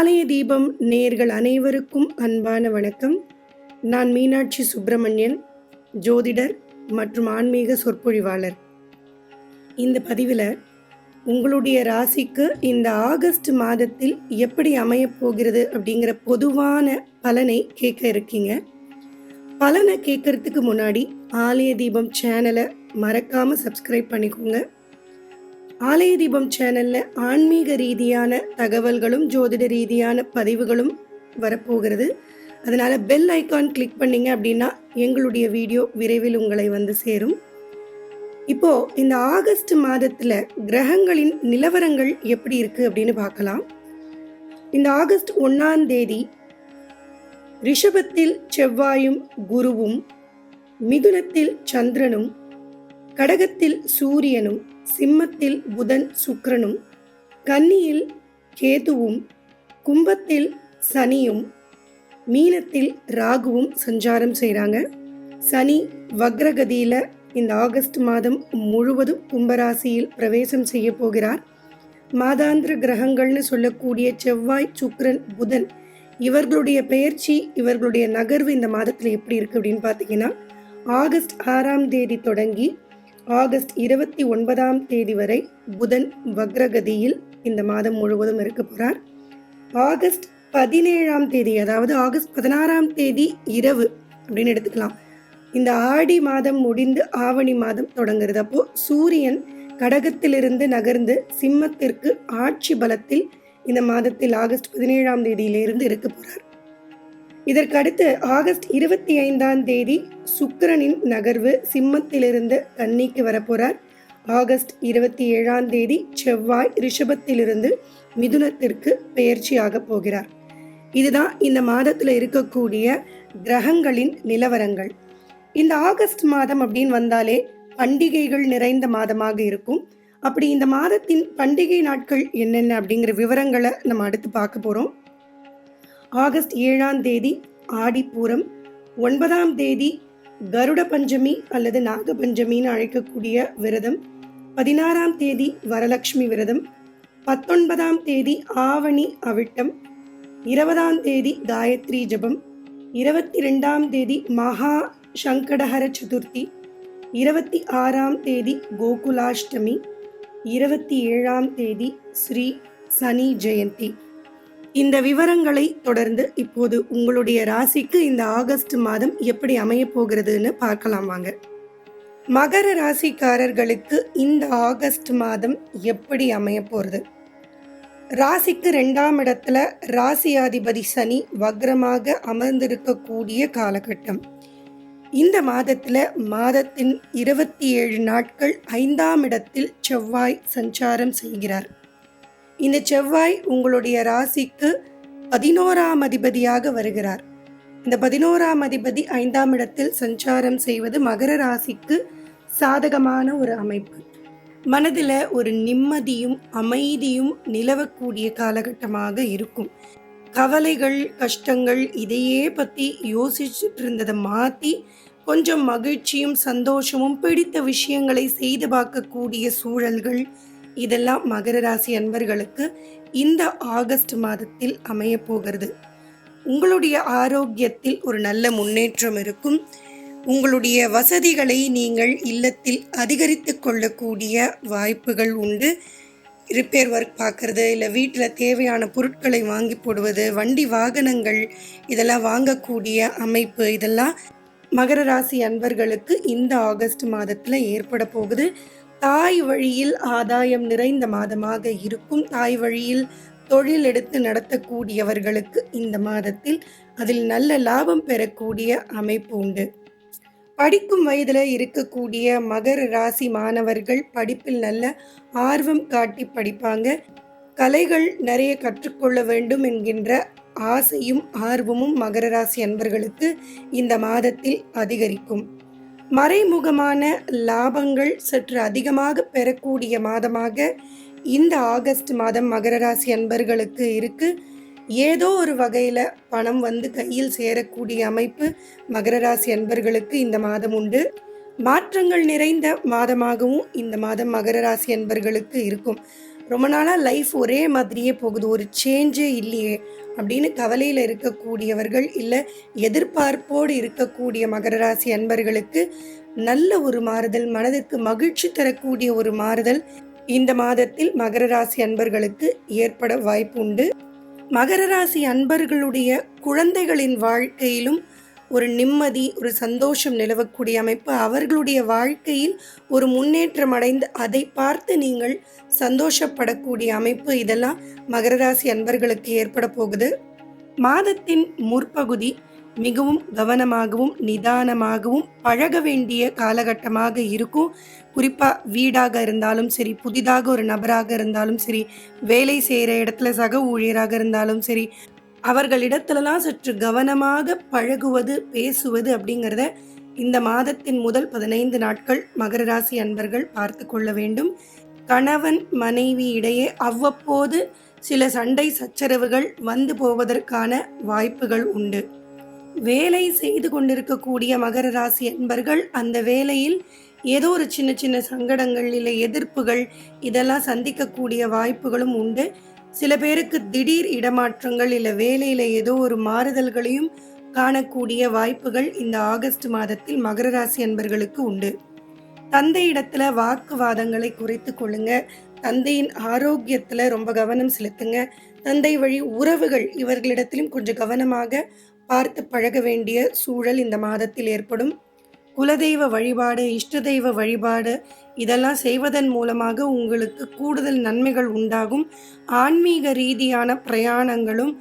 ஆலய தீபம் நேயர்கள் அனைவருக்கும் அன்பான வணக்கம். நான் மீனாட்சி சுப்பிரமணியன், ஜோதிடர் மற்றும் ஆன்மீக சொற்பொழிவாளர். இந்த பதிவில் உங்களுடைய ராசிக்கு இந்த ஆகஸ்ட் மாதத்தில் எப்படி அமையப் போகிறது அப்படிங்கிற பொதுவான பலனை கேட்க இருக்கீங்க. பலனை கேட்கறதுக்கு முன்னாடி ஆலய தீபம் சேனலை மறக்காமல் சப்ஸ்கிரைப் பண்ணிக்கோங்க. ஆலய தீபம் சேனலில் ஆன்மீக ரீதியான தகவல்களும் ஜோதிட ரீதியான பதிவுகளும் வரப்போகிறது. அதனால் பெல் ஐக்கான் கிளிக் பண்ணிங்க அப்படின்னா எங்களுடைய வீடியோ விரைவில் உங்களை வந்து சேரும். இப்போது இந்த ஆகஸ்ட் மாதத்தில் கிரகங்களின் நிலவரங்கள் எப்படி இருக்குது அப்படின்னு பார்க்கலாம். இந்த ஆகஸ்ட் 1ஆம் தேதி ரிஷபத்தில் செவ்வாயும் குருவும், மிதுனத்தில் சந்திரனும், கடகத்தில் சூரியனும், சிம்மத்தில் புதன் சுக்கிரனும், கன்னியில் கேதுவும், கும்பத்தில் சனியும், மீனத்தில் ராகுவும் சஞ்சாரம் செய்கிறாங்க. சனி வக்ரகதியில் இந்த ஆகஸ்ட் மாதம் முழுவதும் கும்பராசியில் பிரவேசம் செய்ய போகிறார். மாதாந்திர கிரகங்கள்னு சொல்லக்கூடிய செவ்வாய், சுக்கிரன், புதன் இவர்களுடைய பெயர்ச்சி, இவர்களுடைய நகர்வு இந்த மாதத்தில் எப்படி இருக்குது அப்படின்னு பார்த்தீங்கன்னா, ஆகஸ்ட் 6ஆம் தேதி தொடங்கி ஆகஸ்ட் 29ஆம் தேதி வரை புதன் வக்ரகதியில் இந்த மாதம் முழுவதும் இருக்க போகிறார். ஆகஸ்ட் 17ஆம் தேதி, அதாவது ஆகஸ்ட் 16ஆம் தேதி இரவு அப்படின்னு எடுத்துக்கலாம். இந்த ஆடி மாதம் முடிந்து ஆவணி மாதம் தொடங்குறது. அப்போது சூரியன் கடகத்திலிருந்து நகர்ந்து சிம்மத்திற்கு ஆட்சி பலத்தில் இந்த மாதத்தில் ஆகஸ்ட் 17ஆம் தேதியிலிருந்து இருக்க போகிறார். இதற்கு அடுத்து ஆகஸ்ட் 25ஆம் தேதி சுக்கிரனின் நகர்வு சிம்மத்திலிருந்து கன்னிக்கு வரப்போறார். ஆகஸ்ட் 27ஆம் தேதி செவ்வாய் ரிஷபத்திலிருந்து மிதுனத்திற்கு பெயர்ச்சியாக போகிறார். இதுதான் இந்த மாதத்தில் இருக்கக்கூடிய கிரகங்களின் நிலவரங்கள். இந்த ஆகஸ்ட் மாதம் அப்படின்னு வந்தாலே பண்டிகைகள் நிறைந்த மாதமாக இருக்கும். அப்படி இந்த மாதத்தின் பண்டிகை நாட்கள் என்னென்ன அப்படிங்கிற விவரங்களை நம்ம அடுத்து பார்க்க போகிறோம். ஆகஸ்ட் 7ஆம் தேதி ஆடிப்பூரம், 9ஆம் தேதி கருட பஞ்சமி அல்லது நாக பஞ்சமின்னு அழைக்கக்கூடிய விரதம், 16ஆம் தேதி வரலட்சுமி விரதம், 19ஆம் தேதி ஆவணி அவிட்டம், 20ஆம் தேதி காயத்ரி ஜபம், 22ஆம் தேதி மகா சங்கடஹர சதுர்த்தி, 26ஆம் தேதி கோகுலாஷ்டமி, 27ஆம் தேதி ஸ்ரீ சனி ஜெயந்தி. இந்த விவரங்களை தொடர்ந்து இப்போது உங்களுடைய ராசிக்கு இந்த ஆகஸ்ட் மாதம் எப்படி அமைய போகிறதுன்னு பார்க்கலாம் வாங்க. மகர ராசிக்காரர்களுக்கு இந்த ஆகஸ்ட் மாதம் எப்படி அமைய போகிறது? ராசிக்கு 2ஆம் இடத்துல ராசியாதிபதி சனி வக்ரமாக அமர்ந்திருக்கக்கூடிய காலகட்டம். இந்த மாதத்தில் மாதத்தின் 27 நாட்கள் 5ஆம் இடத்தில் செவ்வாய் சஞ்சாரம் செய்கிறார். இந்த செவ்வாய் உங்களுடைய ராசிக்கு 11ஆம் அதிபதியாக வருகிறார். இந்த 11ஆம் அதிபதி 5ஆம் இடத்தில் சஞ்சாரம் செய்வது மகர ராசிக்கு சாதகமான ஒரு அமைப்பு. மனதில் ஒரு நிம்மதியும் அமைதியும் நிலவக்கூடிய காலகட்டமாக இருக்கும். கவலைகள், கஷ்டங்கள் இதையே பற்றி யோசிச்சுட்டு இருந்ததை மாற்றி கொஞ்சம் மகிழ்ச்சியும் சந்தோஷமும் பிடித்த விஷயங்களை செய்து பார்க்கக்கூடிய சூழல்கள் இதெல்லாம் மகர ராசி அன்பர்களுக்கு இந்த ஆகஸ்ட் மாதத்தில் அமைய போகிறது. உங்களுடைய ஆரோக்கியத்தில் ஒரு நல்ல முன்னேற்றம் இருக்கும். உங்களுடைய வசதிகளை நீங்கள் இல்லத்தில் அதிகரித்து கொள்ளக்கூடிய வாய்ப்புகள் உண்டு. ரிப்பேர் ஒர்க் பார்க்குறது, இல்லை வீட்டில் தேவையான பொருட்களை வாங்கி போடுவது, வண்டி வாகனங்கள் இதெல்லாம் வாங்கக்கூடிய அமைப்பு இதெல்லாம் மகர ராசி அன்பர்களுக்கு இந்த ஆகஸ்ட் மாதத்தில் ஏற்பட போகுது. தாய் வழியில் ஆதாயம் நிறைந்த மாதமாக இருக்கும். தாய் வழியில் தொழில் எடுத்து நடத்தக்கூடியவர்களுக்கு இந்த மாதத்தில் அதில் நல்ல லாபம் பெறக்கூடிய அமைப்பு உண்டு. படிக்கும் வயதில் இருக்கக்கூடிய மகர ராசி மாணவர்கள் படிப்பில் நல்ல ஆர்வம் காட்டி படிப்பாங்க. கலைகள் நிறைய கற்றுக்கொள்ள வேண்டும் என்கின்ற ஆசையும் ஆர்வமும் மகர ராசி அன்பர்களுக்கு இந்த மாதத்தில் அதிகரிக்கும். மறைமுகமான லாபங்கள் சற்று அதிகமாக பெறக்கூடிய மாதமாக இந்த ஆகஸ்ட் மாதம் மகர ராசி அன்பர்களுக்கு இருக்கு. ஏதோ ஒரு வகையில் பணம் வந்து கையில் சேரக்கூடிய அமைப்பு மகர ராசி அன்பர்களுக்கு இந்த மாதம் உண்டு. மாற்றங்கள் நிறைந்த மாதமாகவும் இந்த மாதம் மகர ராசி அன்பர்களுக்கு இருக்கும். ரொம்ப நாளாக லைஃப் ஒரே மாதிரியே போகுது, ஒரு சேஞ்சே இல்லையே அப்படின்னு கவலையில் இருக்கக்கூடியவர்கள், இல்லை எதிர்பார்ப்போடு இருக்கக்கூடிய மகர ராசி அன்பர்களுக்கு நல்ல ஒரு மாறுதல், மனதிற்கு மகிழ்ச்சி தரக்கூடிய ஒரு மாறுதல் இந்த மாதத்தில் மகர ராசி அன்பர்களுக்கு ஏற்பட வாய்ப்பு உண்டு. மகர ராசி அன்பர்களுடைய குழந்தைகளின் வாழ்க்கையிலும் ஒரு நிம்மதி, ஒரு சந்தோஷம் நிலவக்கூடிய அமைப்பு, அவர்களுடைய வாழ்க்கையில் ஒரு முன்னேற்றம் அடைந்து அதை பார்த்து நீங்கள் சந்தோஷப்படக்கூடிய அமைப்பு, இதெல்லாம் மகர ராசி அன்பர்களுக்கு ஏற்பட போகுது. மாதத்தின் முற்பகுதி மிகவும் கவனமாகவும் நிதானமாகவும் பழக வேண்டிய காலகட்டமாக இருக்கும். குறிப்பாக வீடாக இருந்தாலும் சரி, புதிதாக ஒரு நபராக இருந்தாலும் சரி, வேலை செய்கிற இடத்துல சக ஊழியராக இருந்தாலும் சரி, அவர்களிடத்துலலாம் சற்று கவனமாக பழகுவது, பேசுவது அப்படிங்கிறத இந்த மாதத்தின் முதல் 15 நாட்கள் மகர ராசி அன்பர்கள் பார்த்து கொள்ள வேண்டும். கணவன் மனைவி இடையே அவ்வப்போது சில சண்டை சச்சரவுகள் வந்து போவதற்கான வாய்ப்புகள் உண்டு. வேலை செய்து கொண்டிருக்கக்கூடிய மகர ராசி அன்பர்கள் அந்த வேலையில் ஏதோ ஒரு சின்ன சின்ன சங்கடங்கள், இல்லை எதிர்ப்புகள், இதெல்லாம் சந்திக்கக்கூடிய வாய்ப்புகளும் உண்டு. சில பேருக்கு திடீர் இடமாற்றங்கள், இல்லை வேலையில் ஏதோ ஒரு மாறுதல்களையும் காணக்கூடிய வாய்ப்புகள் இந்த ஆகஸ்ட் மாதத்தில் மகர ராசி அன்பர்களுக்கு உண்டு. தந்தை இடத்துல வாக்குவாதங்களை குறைத்து கொள்ளுங்க. தந்தையின் ஆரோக்கியத்தில் ரொம்ப கவனம் செலுத்துங்க. தந்தை வழி உறவுகள் இவர்களிடத்திலும் கொஞ்சம் கவனமாக பார்த்து பழக வேண்டிய சூழல் இந்த மாதத்தில் ஏற்படும். குலதெய்வ வழிபாடு, இஷ்ட தெய்வ வழிபாடு இதெல்லாம் செய்வதன் மூலமாக உங்களுக்கு கூடுதல் நன்மைகள் உண்டாகும். ஆன்மீக ரீதியான பிரயாணங்களும்,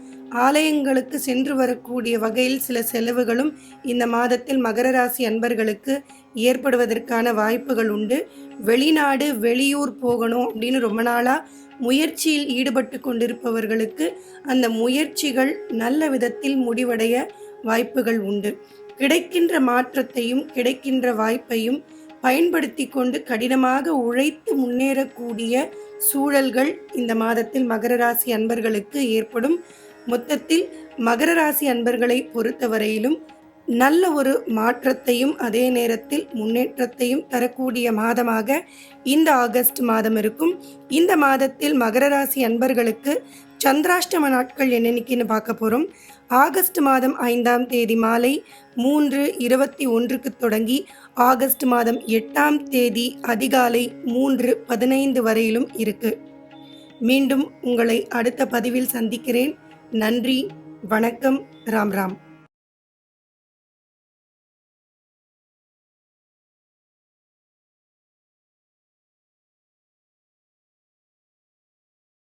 ஆலயங்களுக்கு சென்று வரக்கூடிய வகையில் சில செலவுகளும் இந்த மாதத்தில் மகர ராசி அன்பர்களுக்கு ஏற்படுவதற்கான வாய்ப்புகள் உண்டு. வெளிநாடு, வெளியூர் போகணும் அப்படின்னு ரொம்ப நாளாக முயற்சியில் ஈடுபட்டு கொண்டிருப்பவர்களுக்கு அந்த முயற்சிகள் நல்ல விதத்தில் முடிவடைய வாய்ப்புகள் உண்டு. கிடைக்கின்ற மாற்றத்தையும் கிடைக்கின்ற வாய்ப்பையும் பயன்படுத்தி கொண்டு கடினமாக உழைத்து முன்னேறக்கூடிய சூழல்கள் இந்த மாதத்தில் மகர ராசி அன்பர்களுக்கு ஏற்படும். மொத்தத்தில் மகர ராசி அன்பர்களை பொறுத்தவரையிலும் நல்ல ஒரு மாற்றத்தையும் அதே நேரத்தில் முன்னேற்றத்தையும் தரக்கூடிய மாதமாக இந்த ஆகஸ்ட் மாதம் இருக்கும். இந்த மாதத்தில் மகர ராசி அன்பர்களுக்கு சந்திராஷ்டம நாட்கள் என்னென்னைக்குன்னு பார்க்க போகிறோம். ஆகஸ்ட் மாதம் 5ஆம் தேதி மாலை 3:21 தொடங்கி ஆகஸ்ட் மாதம் 8ஆம் தேதி அதிகாலை 3:15 வரையிலும் இருக்கு. மீண்டும் உங்களை அடுத்த பதிவில் சந்திக்கிறேன். நன்றி, வணக்கம், ராம் ராம்.